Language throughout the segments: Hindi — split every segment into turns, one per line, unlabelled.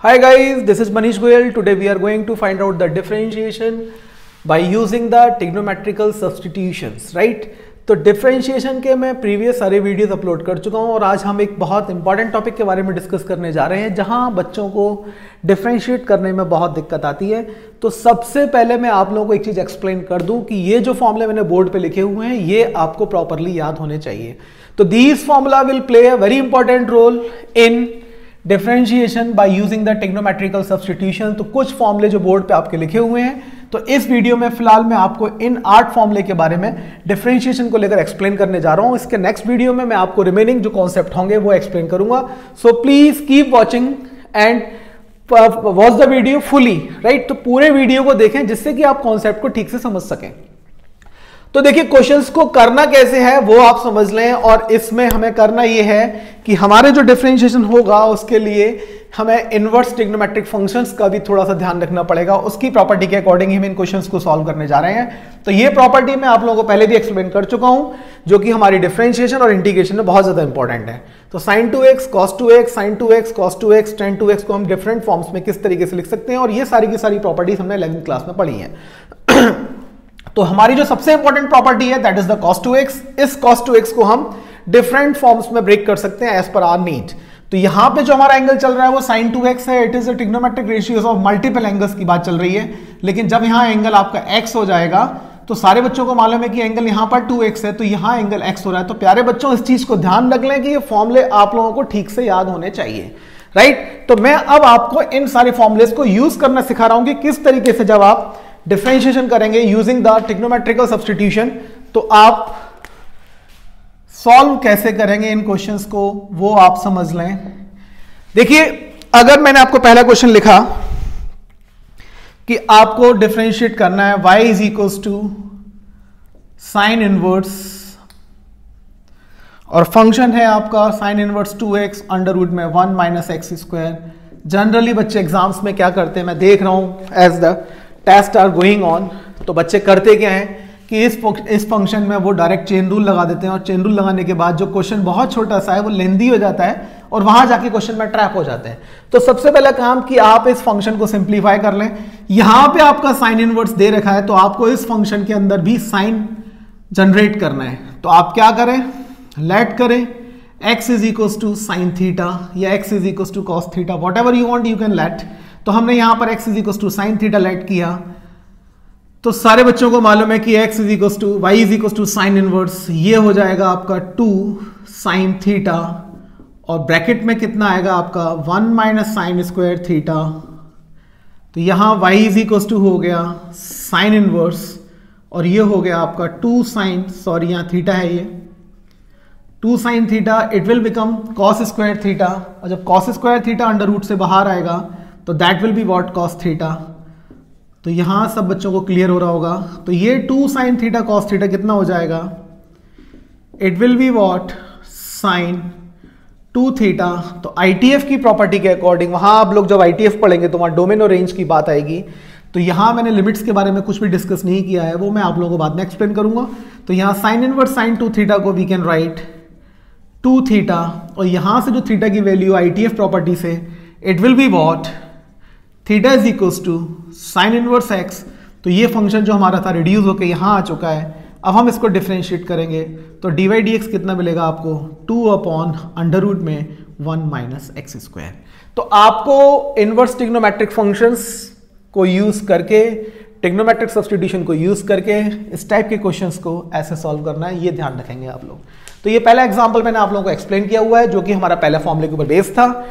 Hi guys, this is Manish Goyal. Today we are going to find out the differentiation by using the trigonometrical substitutions, right? तो डिफरेंशिएशन के मैं प्रीवियस सारे वीडियोस अपलोड कर चुका हूं और आज हम एक बहुत इंपॉर्टेंट टॉपिक के बारे में डिस्कस करने जा रहे हैं जहां बच्चों को डिफरेंशिएट करने में बहुत दिक्कत आती है। तो सबसे पहले मैं आप लोगों को एक चीज एक्सप्लेन कर दूं कि ये जो फॉर्मूले मैंने बोर्ड पे लिखे हुए हैं ये आपको प्रॉपरली याद होने चाहिए। तो these formula will play a very important role in differentiation by using the trigonometrical substitution. तो कुछ फॉर्मूले जो बोर्ड पे आपके लिखे हुए हैं, तो इस वीडियो में फिलहाल मैं आपको इन 8 फॉर्मूले के बारे में डिफरेंशिएशन को लेकर एक्सप्लेन करने जा रहा हूं। इसके नेक्स्ट वीडियो में मैं आपको रिमेनिंग जो कॉन्सेप्ट होंगे वो एक्सप्लेन करूंगा। So please keep watching and watch the video fully, right? तो पूरे वीडियो को देखें जिससे कि आप कॉन्सेप्ट को ठीक से समझ सकें। तो देखिए क्वेश्चंस को करना कैसे है वो आप समझ लें, और इसमें हमें करना ये है कि हमारे जो डिफरेंशिएशन होगा उसके लिए हमें इनवर्स ट्रिग्नोमेट्रिक फंक्शंस का भी थोड़ा सा ध्यान रखना पड़ेगा। उसकी प्रॉपर्टी के अकॉर्डिंग ही हम इन क्वेश्चंस को सॉल्व करने जा रहे हैं। तो ये प्रॉपर्टी मैं आप लोगों को पहले भी एक्सप्लेन कर चुका हूं, जो कि हमारी डिफरेंशिएशन और इंटीग्रेशन में बहुत ज्यादा इंपॉर्टेंट है। तो sin 2x cos 2x sin 2x cos 2x tan 2x को हम डिफरेंट फॉर्म्स में किस तरीके से लिख सकते हैं, और ये सारी की सारी प्रॉपर्टीज हमने 11th क्लास में पढ़ी है। तो हमारी जो सबसे इंपॉर्टेंट प्रॉपर्टी है that is the cos 2x। इस cos 2x को हम डिफरेंट फॉर्म्स में ब्रेक कर सकते हैं एज पर आवर नीड। तो यहां पे जो हमारा एंगल चल रहा है वो sin 2x है। It is a trigonometric ratios of multiple angles की बात चल रही है। लेकिन जब यहां एंगल आपका x हो जाएगा तो सारे बच्चों को मालूम है कि एंगल यहां पर 2x है, तो यहां एंगल x हो रहा है। तो प्यारे बच्चों इस चीज को ध्यान रख लें कि ये फॉर्मूले आप लोगों को ठीक से याद होने चाहिए, राइट? तो मैं अब आपको इन सारे फॉर्मूलेस को यूज करना सिखा रहा हूं कि किस तरीके से जब आप डिफरेंशिएशन करेंगे यूजिंग द ट्रिग्नोमेट्रिकल सब्स्टिट्यूशन तो आप सॉल्व कैसे करेंगे इन क्वेश्चंस को वो आप समझ लें। देखिए अगर मैंने आपको पहला क्वेश्चन लिखा कि आपको डिफरेंशिएट करना है y is equals to sine inverse, और फंक्शन है आपका sine inverse 2x under root में 1 माइनस एक्स स्क्वायर। जनरली बच्चे एग्जाम्स में क्या करते हैं, मैं देख रहा हूं as the test are going on, तो बच्चे करते क्या हैं कि इस फंक्शन में वो डायरेक्ट चेन रूल लगा देते हैं, और चेन रूल लगाने के बाद जो क्वेश्चन बहुत छोटा सा है वो लेंदी हो जाता है और वहां जाके क्वेश्चन में ट्रैप हो जाते हैं। तो सबसे पहला काम कि आप इस फंक्शन को सिंप्लीफाई कर लें। यहां पे आपका साइन इनवर्स दे रखा है, तो आपको इस फंक्शन के अंदर भी साइन जनरेट करना है। तो आप क्या करें, लेट करें x is equals to sine theta या x is equals to cos theta, whatever you want you can let. तो हमने यहां पर x is equals to sine theta let किया, तो सारे बच्चों को मालूम है कि x is equals to y is equals to sine inverse, ये हो जाएगा आपका 2 साइन थीटा, और ब्रैकेट में कितना आएगा आपका 1 माइनस साइन स्क्वायर थीटा। तो यहां y इज इक्वल्स टू हो गया साइन इनवर्स, और ये हो गया आपका 2 साइन, सॉरी यहां थीटा है, ये 2 sine theta, it will become cos square theta, और जब cos square theta under root से बाहर आएगा तो that will be what cos theta. तो यहां सब बच्चों को क्लियर हो रहा होगा। तो ये 2 साइन थीटा कॉस थीटा कितना हो जाएगा, it will be what sine 2 theta. तो आईटीएफ की प्रॉपर्टी के अकॉर्डिंग वहां आप लोग जब आईटीएफ पढ़ेंगे तो वहां डोमेन और रेंज की बात आएगी। तो यहां मैंने लिमिट्स के बारे में कुछ भी डिस्कस नहीं किया है, वो मैं आप लोगों को बाद में एक्सप्लेन करूंगा। तो यहां साइन इनवर्स साइन 2 थीटा को वी कैन राइट 2 थीटा, और यहां से जो थीटा की वैल्यू आईटीएफ प्रॉपर्टी से it will be what theta is equals to sine inverse x. तो ये फंक्शन जो हमारा था रिड्यूस होकर यहां आ चुका है। अब हम इसको डिफरेंशिएट करेंगे तो डी वाई डी एक्स कितना मिलेगा आपको, 2 अपॉन अंडर रूट में 1 माइनस एक्स स्क्वायर। तो आपको इनवर्स ट्रिग्नोमेट्रिक फंक्शंस को यूज करके, ट्रिग्नोमेट्रिक सब्स्टिट्यूशन को यूज करके इस टाइप के क्वेश्चंस को ऐसे सॉल्व करना है, ये ध्यान रखेंगे आप लोग। तो ये पहला एग्जांपल मैंने आप लोगों को एक्सप्लेन किया हुआ है जो कि हमारा पहला फॉर्मूले के ऊपर बेस्ड था।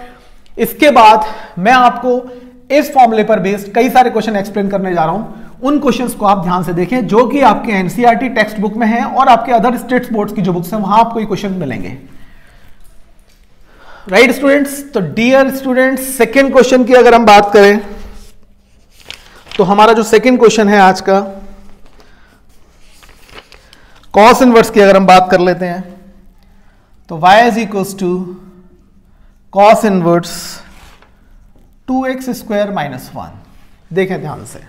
इसके बाद मैं आपको इस फॉर्मूले पर बेस्ड कई सारे क्वेश्चन एक्सप्लेन करने जा रहा हूं। उन क्वेश्चंस को आप ध्यान से देखें जो कि आपके एनसीईआरटी टेक्स्ट बुक में है और आपके अदर स्टेट बोर्ड्स की जो बुक्स हैं वहां आपको ये क्वेश्चन मिलेंगे, राइट स्टूडेंट्स? तो डियर स्टूडेंट्स, सेकेंड क्वेश्चन की अगर हम बात करें तो हमारा जो सेकेंड क्वेश्चन है आज का, कॉस इनवर्स की अगर हम बात कर लेते हैं तो y is equals to cos inverse 2x square minus 1। देखें ध्यान से,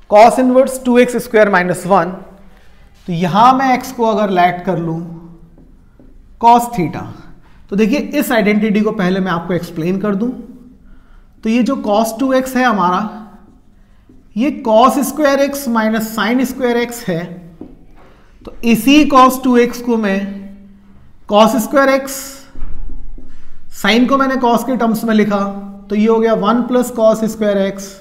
cos inverse 2x square minus 1, तो यहां मैं x को अगर लेट कर लूं कॉस थीटा, तो देखिए इस आइडेंटिटी को पहले मैं आपको एक्सप्लेन कर दूं। तो ये जो cos 2x है हमारा, ये cos square x minus sine square x है। तो इसी cos 2x को मैं cos स्क्वायर एक्स, साइन को मैंने cos के टर्म्स में लिखा, तो ये हो गया 1 प्लस cos स्क्वायर एक्स।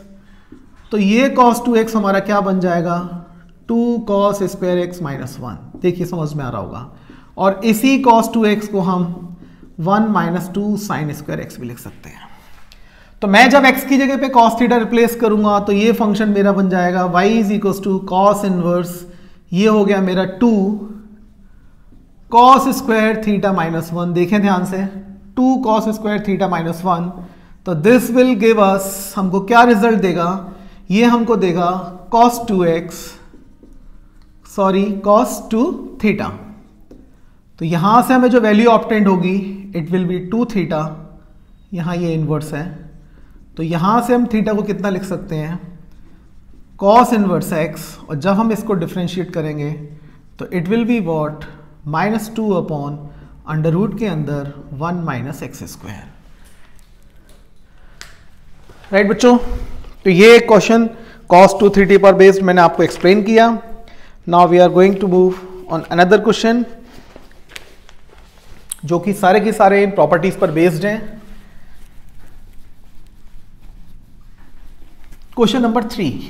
तो ये cos 2x हमारा क्या बन जाएगा, 2 cos स्क्वायर एक्स माइनस 1। देखिए समझ में आ रहा होगा। और इसी cos 2x को हम 1 माइनस 2 साइन स्क्वायर एक्स भी लिख सकते हैं। तो मैं जब x की जगह पे cos थीटा रिप्लेस करूंगा तो ये फंक्शन मेरा बन जाएगा y is equal to cos inverse, ये हो गया मेरा 2 cos स्क्वायर थीटा माइनस 1। देखें ध्यान से, 2 cos स्क्वायर थीटा माइनस 1। तो दिस विल गिव अस, हमको क्या रिजल्ट देगा, ये हमको देगा cos 2 थीटा। तो यहां से हमें जो वैल्यू ऑब्टेंड होगी इट विल बी 2 थीटा, यहां ये इनवर्स है। तो यहां से हम थीटा को कितना लिख सकते हैं, cos इनवर्स x, और जब हम इसको डिफरेंशिएट करेंगे तो it will be what, -2 upon under root के अंदर 1 माइनस एक्स स्क्वायर। राइट बच्चों, तो ये क्वेश्चन cos 2 3t पर बेस्ड मैंने आपको एक्सप्लेन किया। Now we are going to move on another question जो कि सारे के सारे इन प्रॉपर्टीज पर बेस्ड हैं। क्वेश्चन नंबर 3,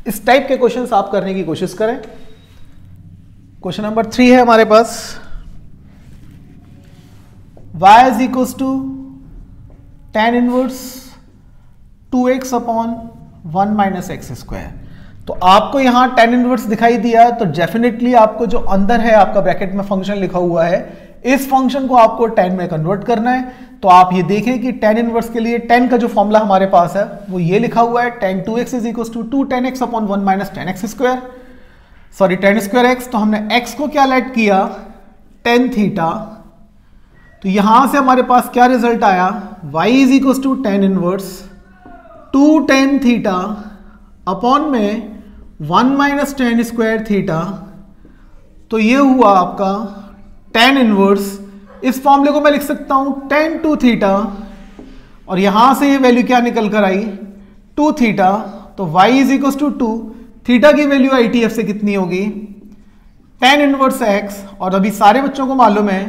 इस टाइप के क्वेश्चंस आप करने की कोशिश करें। क्वेश्चन नंबर 3 है हमारे पास, y is equal to tan inverse 2x upon 1 minus x square. तो आपको यहां tan इनवर्स दिखाई दिया, तो डेफिनेटली आपको जो अंदर है आपका ब्रैकेट में फंक्शन लिखा हुआ है, इस फंक्शन को आपको tan में कन्वर्ट करना है। तो आप ये देखें कि tan इनवर्स के लिए tan का जो फॉर्मूला हमारे पास है वो ये लिखा हुआ है, tan 2x is equal to 2 tan x upon 1 minus tan x square, sorry tan square x। तो हमने x को क्या लेट किया, tan थीटा। तो यहां से हमारे पास क्या रिजल्ट आया, y is equal to tan inverse 2 tan theta upon में 1 माइनस tan स्क्वायर थीटा। तो ये हुआ आपका tan इनवर्स, इस फॉर्मूले को मैं लिख सकता हूं tan 2 थीटा, और यहां से ये वैल्यू क्या निकल कर आई, 2 थीटा। तो y is equal to 2, theta की वैल्यू ITF से कितनी होगी, tan इनवर्स x। और अभी सारे बच्चों को मालूम है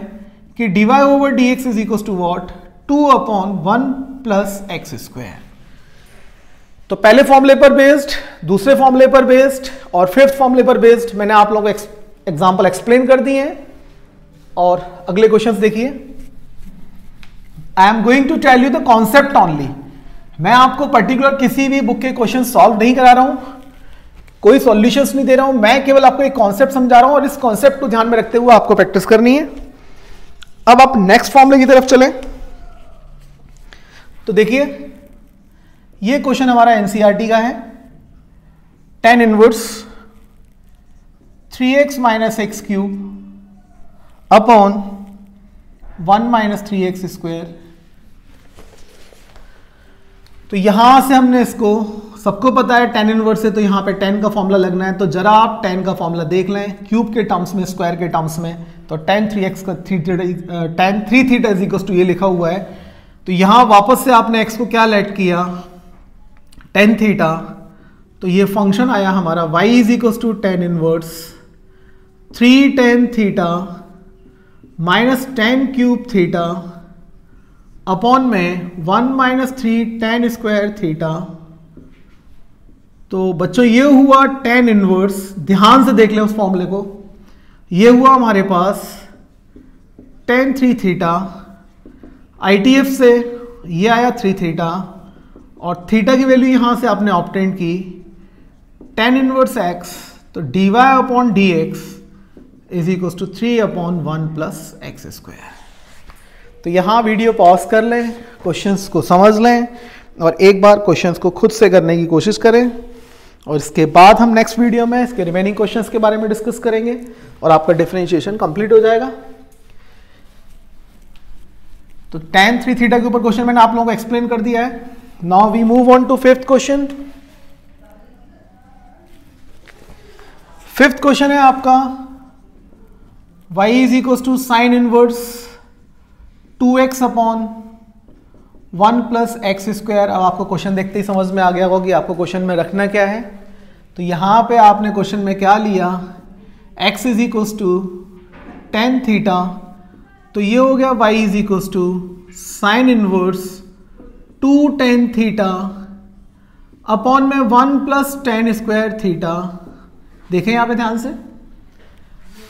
कि dy over dx is equal to what, 2 upon 1 plus x square. तो पहले फॉर्मूले पर बेस्ड, दूसरे फॉर्मूले पर बेस्ड और फिफ्थ फॉर्मूले पर बेस्ड मैंने आप लोगों को एग्जांपल एक्सप्लेन कर दिए हैं। और अगले क्वेश्चंस देखिए, I am going to tell you the concept only. मैं आपको पर्टिकुलर किसी भी बुक के क्वेश्चन सॉल्व नहीं करा रहा हूं, कोई सॉल्यूशंस नहीं दे रहा हूं, मैं केवल आपको एक कॉन्सेप्ट समझा रहा हूं और इस कॉन्सेप्ट को ध्यान में रखते हुए आपको प्रैक्टिस करनी है। अब आप नेक्स्ट फॉर्मूले की तरफ चलें। तो देखिए ये क्वेश्चन हमारा एनसीईआरटी का है, tan inverse 3x minus x cube upon 1 minus 3x square. तो यहां से हमने इसको, सबको पता है tan इनवर्स है तो यहां पे tan का फॉर्मूला लगना है। तो जरा आप tan का फॉर्मूला देख लें, क्यूब के टर्म्स में, स्क्वायर के टर्म्स में। तो tan 3x का tan 3 theta is equal to ये लिखा हुआ है। तो यहां वापस से आपने x को क्या लेट किया, tan थीटा। तो ये फंक्शन आया हमारा y is equal to tan inverse 3 tan theta minus tan cube theta upon में 1 माइनस 3 tan स्क्वायर थीटा। तो बच्चों ये हुआ tan इनवर्स, ध्यान से देख लें उस फॉर्मूले को। ये हुआ हमारे पास tan 3 थीटा, ITF से ये आया 3 थीटा, और थीटा की वैल्यू यहां से आपने ऑब्टेन की tan इनवर्स x। तो dy upon dx is equal to 3 upon 1 plus x square. तो यहां वीडियो पॉज कर लें, क्वेश्चंस को समझ लें और एक बार क्वेश्चंस को खुद से करने की कोशिश करें, और इसके बाद हम नेक्स्ट वीडियो में इसके रिमेनिंग क्वेश्चंस के बारे में डिस्कस करेंगे और आपका डिफरेंशिएशन कंप्लीट हो जाएगा। तो tan 3 थीटा के ऊपर क्वेश्चन मैंने आप लोगों को एक्सप्लेन कर दिया है। Now we move on to fifth question. Fifth question है आपका y is equal to sine inverse 2x upon 1 plus x square. अब आपको क्वेश्चन देखते ही समझ में आ गया होगा कि आपको क्वेश्चन में रखना क्या है। तो यहां पे आपने क्वेश्चन में क्या लिया, x is equal to tan theta, तो ये हो गया y is equal to sine inverse 2 tan theta upon में 1 प्लस टेन स्क्वायर थीटा। देखें यहां पे ध्यान से,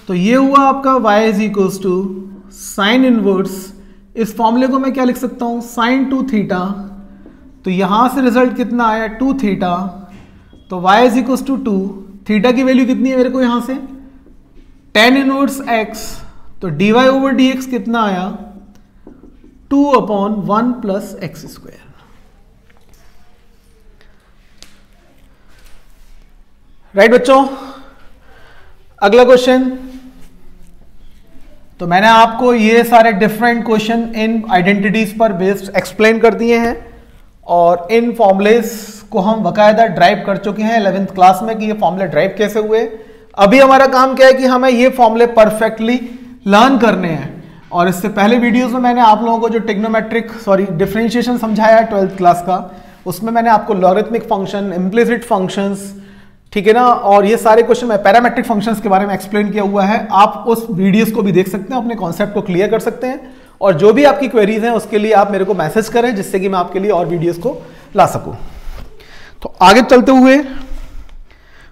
तो ये हुआ आपका y is equal to sine inverse, इस फॉर्मूले को मैं क्या लिख सकता हूं, साइन 2 थीटा, तो यहां से रिजल्ट कितना आया 2 थीटा, तो y is equal to 2, theta की वैल्यू कितनी है मेरे को यहां से टेन इनवर्स x, तो dy ओवर dx कितना आया 2 upon 1 plus x square. Right बच्चों, अगला क्वेश्चन। तो मैंने आपको ये सारे डिफरेंट क्वेश्चन इन आइडेंटिटीज पर बेस्ड एक्सप्लेन कर दिए हैं और इन फॉर्मुलेस को हम बाकायदा ड्राइव कर चुके हैं 11th क्लास में कि ये फॉर्मुले ड्राइव कैसे हुए। अभी हमारा काम क्या है कि हमें ये फॉर्मुले परफेक्टली लर्न करने हैं। और इससे पहले वीडियोस में मैंने आप लोगों को जो ट्रिग्नोमेट्रिक डिफरेंशिएशन समझाया है 12th क्लास का, उसमें मैंने आपको लॉगरिथमिक फंक्शन, इम्प्लिसिट फंक्शंस, ठीक है ना, और ये सारे क्वेश्चन में पैरामेट्रिक फंक्शंस के बारे में एक्सप्लेन किया हुआ है। आप उस वीडियोस को भी देख सकते हैं, अपने कॉन्सेप्ट को क्लियर कर सकते हैं, और जो भी आपकी क्वेरीज हैं उसके लिए आप मेरे को मैसेज करें जिससे कि मैं आपके लिए और वीडियोस को ला सकूं। तो आगे चलते हुए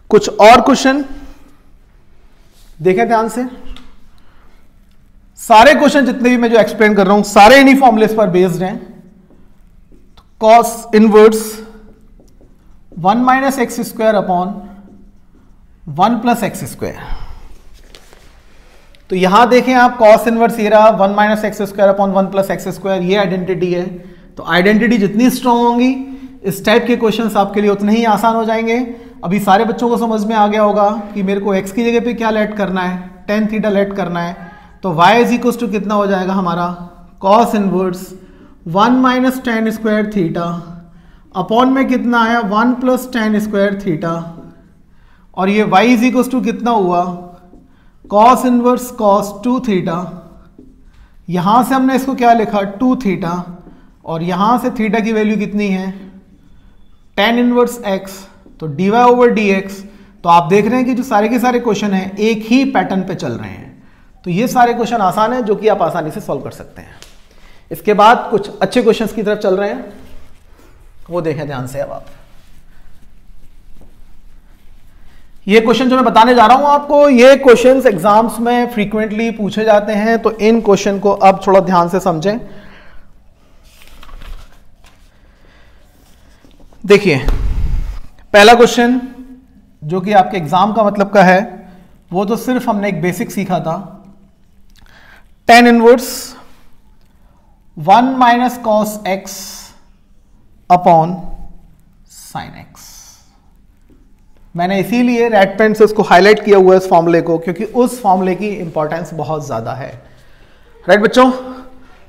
कुछ और क्वेश्चन देखें ध्यान से। सारे क्वेश्चन जितने भी मैं जो एक्सप्लेन कर रहा हूं सारे इन्हीं फॉर्मुलेस पर बेस्ड हैं। Cos inverse 1 minus x square upon 1 plus x square. तो यहां देखें आप, कॉस इनवर्स ये रहा 1 minus x square upon 1 plus x square, ये आइडेंटिटी है। तो आइडेंटिटी जितनी स्ट्रांग होंगी इस टाइप के क्वेश्चंस आपके लिए उतने ही आसान हो जाएंगे। अभी सारे बच्चों को समझ में आ गया होगा कि मेरे को x की जगह पे क्या लेट करना है, टेन थीटा लेट करना है। तो y इज इक्वल टू कितना हो जाएगा हमारा, cos inverse 1 minus ten square theta upon में कितना आया 1 प्लस टेन स्क्वायर थीटा, और ये y इज इक्वल टू कितना हुआ, कॉस इनवर्स कॉस 2 थीटा। यहां से हमने इसको क्या लिखा 2 थीटा, और यहां से थीटा की वैल्यू कितनी है टेन इनवर्स x, तो dy ओवर dx। तो आप देख रहे हैं कि जो सारे के सारे क्वेश्चन हैं एक ही पैटर्न पे चल रहे हैं। तो ये सारे क्वेश्चन आसान हैं जो कि आप आसानी से सॉल्व कर सकते हैं। इसके बाद कुछ अच्छे क्वेश्चंस की तरफ चल रहे हैं, वो देखें ध्यान से। अब आप ये क्वेश्चन जो मैं बताने जा रहा हूं आपको, ये क्वेश्चंस एग्जाम्स में फ्रीक्वेंटली पूछे जाते हैं, तो इन क्वेश्चन को अब थोड़ा ध्यान से समझें। देखिए पहला क्वेश्चन जो कि आपके एग्जाम का मतलब का है, वो तो सिर्फ हमने एक बेसिक सीखा था, tan inverse 1 minus cos x upon sine x. मैंने इसीलिए रेड पेन से उसको हाईलाइट किया हुआ है इस फॉर्मूले को, क्योंकि उस फॉर्मूले की इंपॉर्टेंस बहुत ज्यादा है। राइट बच्चों,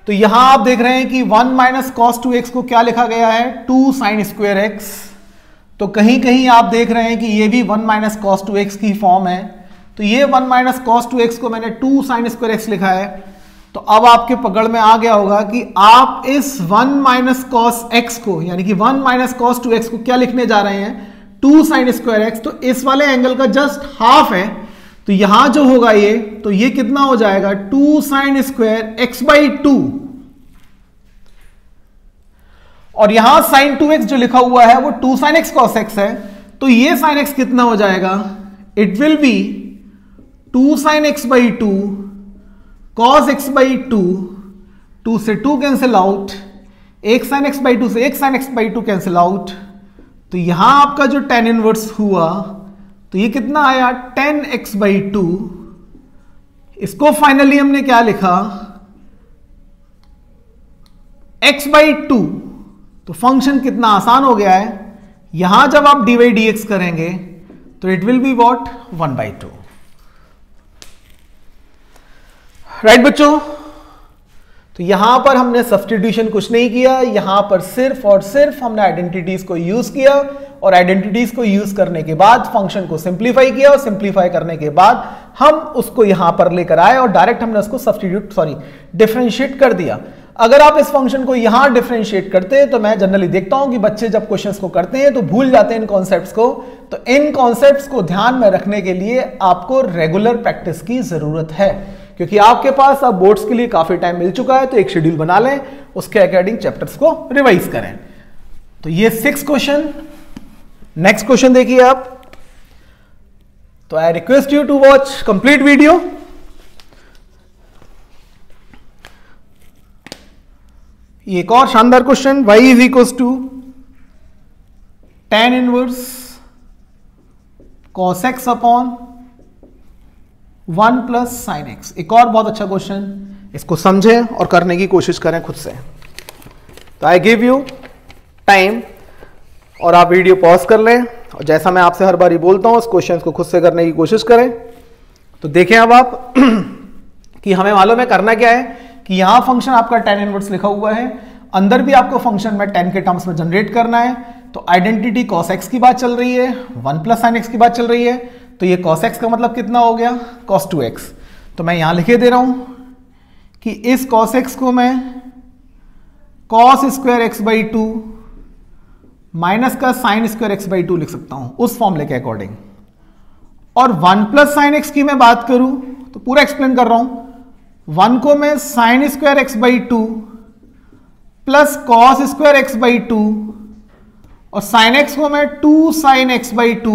तो यहां आप देख रहे हैं कि 1 माइनस कॉस 2x को क्या लिखा गया है 2 साइन स्क्वायर एक्स। तो कहीं कहीं आप देख रहे हैं कि ये भी 1 माइनस कॉस 2x की फॉर्म है। तो ये 1 माइनस कॉस 2x को मैंने 2 साइन स्क्वायर एक्स लिखा है। तो अब आपके पकड़ में आ गया होगा कि आप इस 1 माइनस कॉस एक्स को, यानी कि 1 माइनस कॉस 2x को क्या लिखने जा रहे हैं 2 साइन स्क्वायर एक्स। तो इस वाले एंगल का जस्ट हाफ है, तो यहां जो होगा ये, तो ये कितना हो जाएगा 2 साइन स्क्वायर एक्स बाई 2, और यहां साइन 2x जो लिखा हुआ है वो 2 साइन एक्स कॉस एक्स है। तो ये साइन एक्स कितना हो जाएगा, it will B 2 sign x by 2 cos x by 2, 2 से 2 कैंसिल आउट, एक साइन एक्स बाई 2 से एक sign x by 2 cancel out. तो यहां आपका जो टेन इनवर्स हुआ, तो ये कितना आया 10x बाई 2। इसको फाइनली हमने क्या लिखा x बाई 2। तो फंक्शन कितना आसान हो गया है, यहां जब आप dy dx करेंगे तो it will be what 1 by 2। Right बच्चों, तो यहां पर हमने सब्स्टिट्यूशन कुछ नहीं किया, यहां पर सिर्फ और सिर्फ हमने आइडेंटिटीज को यूज किया और आइडेंटिटीज को यूज करने के बाद फंक्शन को सिंप्लीफाई किया और सिंप्लीफाई करने के बाद हम उसको यहां पर लेकर आए और डायरेक्ट हमने उसको डिफरेंशिएट कर दिया। अगर आप इस फंक्शन को यहां डिफरेंशिएट करते हैं तो मैं जनरली देखता हूं कि बच्चे जब क्वेश्चंस को करते हैं तो भूल जाते हैं इन कॉन्सेप्ट्स को। तो इन कॉन्सेप्ट्स को ध्यान में रखने के लिए आपको रेगुलर प्रैक्टिस की जरूरत है, क्योंकि आपके पास अब बोर्ड्स के लिए काफी टाइम मिल चुका है। तो एक शेड्यूल बना लें, उसके अकॉर्डिंग चैप्टर्स को रिवाइज करें। तो ये 6 क्वेश्चन। नेक्स्ट क्वेश्चन देखिए आप। तो I request you to watch complete video. एक और शानदार question, y is equal to tan inverse cos x upon 1 plus sine x. एक और बहुत अच्छा क्वेश्चन, इसको समझें और करने की कोशिश करें खुद से। तो आई गिव यू टाइम और आप वीडियो पॉज कर लें और जैसा मैं आपसे हर बार ही बोलता हूं, उस क्वेश्चन को खुद से करने की कोशिश करें। तो देखें अब आप कि हमें मालूम है करना क्या है कि यहां फंक्शन आपका tan इनवर्स लिखा हुआ है, अंदर भी आपको फंक्शन में tan के टर्म्स में जनरेट करना है। तो आइडेंटिटी cos x की बात चल रही है, 1 प्लस साइन x की बात चल रही है। तो ये cos x का मतलब कितना हो गया, cos 2x। तो मैं यहां लिखे दे रहा हूं कि इस cos x को मैं cos square x by 2 minus का साइन स्क्वायर x बाई 2 लिख सकता हूं उस फॉर्मूले के अकॉर्डिंग। और 1 प्लस साइन x की मैं बात करूं तो पूरा एक्सप्लेन कर रहा हूं। 1 को मैं sine square x by 2 plus cos square x by 2 और साइन एक्स को मैं 2 साइन एक्स बाई 2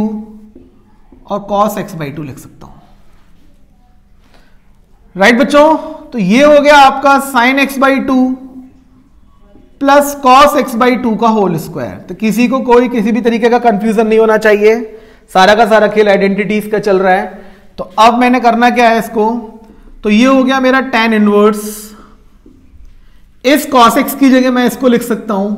और कॉस एक्स बाई 2 लिख सकता हूं। राइट बच्चों, तो ये हो गया आपका sign x by 2 plus cos x by 2 का होल स्क्वायर। तो किसी को कोई किसी भी तरीके का कंफ्यूजन नहीं होना चाहिए, सारा का सारा खेल आइडेंटिटीज का चल रहा है। तो अब मैंने करना क्या है इसको, तो ये हो गया मेरा tan इनवर्स। इस cos x की जगह मैं इसको लिख सकता हूं,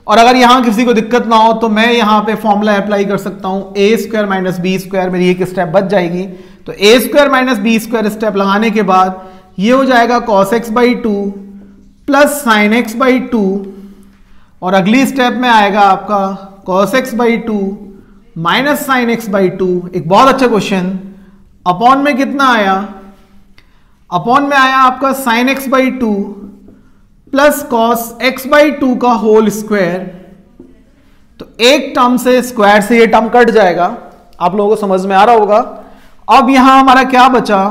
और अगर यहां किसी को दिक्कत ना हो तो मैं यहां पे फॉर्मूला अप्लाई कर सकता हूं, a square minus B square. मेरी एक स्टेप बच जाएगी। तो a square minus B square step लगाने के बाद ये हो जाएगा cos x by 2 plus sine x by 2, और अगली स्टेप में आएगा आपका cos x by 2 minus sine x by 2। एक बहुत अच्छा क्वेश्चन। अपॉन में कितना आया, अपॉन में आया आपका sign x by 2 plus cos x by 2 का होल स्क्वायर। तो एक टर्म से स्क्वायर से ये टर्म कट जाएगा, आप लोगों को समझ में आ रहा होगा। अब यहां हमारा क्या बचा,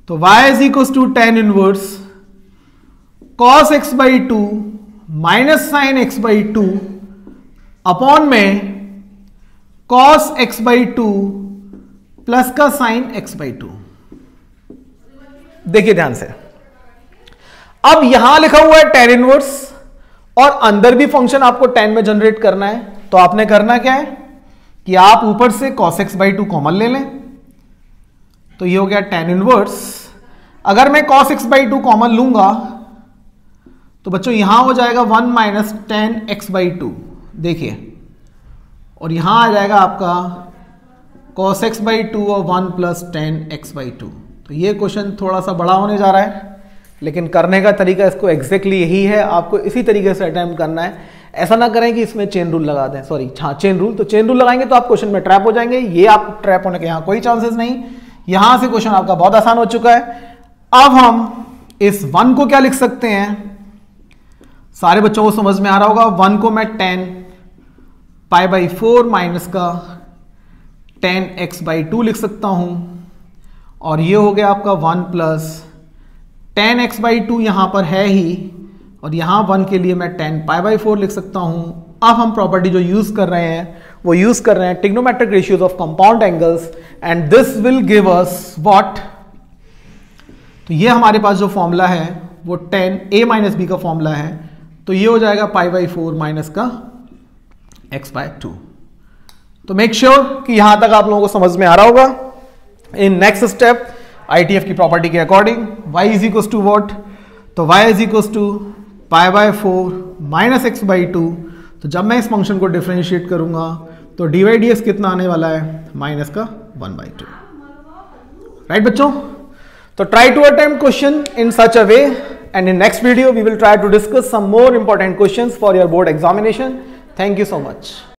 तो y is equal to tan inverse cos x by 2 minus sine x by 2 upon में कॉस एक्स बाई 2 प्लस का साइन एक्स बाई 2। देखिए ध्यान से, अब यहां लिखा हुआ है tan इनवर्स और अंदर भी फंक्शन आपको tan में जनरेट करना है। तो आपने करना क्या है कि आप ऊपर से cos x बाई 2 कॉमन ले लें। तो ये हो गया tan इनवर्स। अगर मैं cos x बाई 2 कॉमन लूंगा तो बच्चों यहां हो जाएगा 1 माइनस tan x बाई 2। देखिए, और यहां आ जाएगा आपका cos x बाई 2 और 1 प्लस tan x बाई 2। तो ये क्वेश्चन थोड़ा सा बड़ा होने जा रहा है, लेकिन करने का तरीका इसको एग्जैक्टली यही है। आपको इसी तरीके से अटेम्प्ट करना है। ऐसा ना करें कि इसमें चेन रूल लगा दें, सॉरी हाँ चेन रूल। तो चेन रूल लगाएंगे तो आप क्वेश्चन में ट्रैप हो जाएंगे। ये आप ट्रैप होने के यहाँ कोई चांसेस नहीं। यहां से क्वेश्चन आपका बहुत आसान हो चुका है। अब हम इस 1 को क्या लिख सकते हैं, सारे बच्चों को समझ में आ रहा होगा। 1 को मैं tan पाई बाई 4 माइनस का tan x बाई 2 लिख सकता हूं, और ये हो गया आपका 1 प्लस tan x बाई 2 यहां पर है ही, और यहां 1 के लिए मैं tan पाई बाई 4 लिख सकता हूं। अब हम प्रॉपर्टी जो यूज कर रहे हैं वो यूज कर रहे हैं trigonometric ratios of compound angles, and this will give us what. तो ये हमारे पास जो फॉर्मूला है वो tan a माइनस बी का फॉर्मूला है। तो ये हो जाएगा पाई बाई 4 माइनस का x बाय 2। तो मेक श्योर कि यहां तक आप लोगों को समझ में आ रहा होगा। इन नेक्स्ट स्टेप ITF की प्रॉपर्टी के according y is equal to what, तो y is equal to pi by 4 minus x by 2। तो जब मैं इस फंक्शन को डिफरेंशिएट करूंगा तो dy dx कितना आने वाला है, माइनस का 1 बाई 2। राइट बच्चों, तो try to attempt question in such a way and in next video we will try to discuss some more important questions for your board examination. Thank you so much.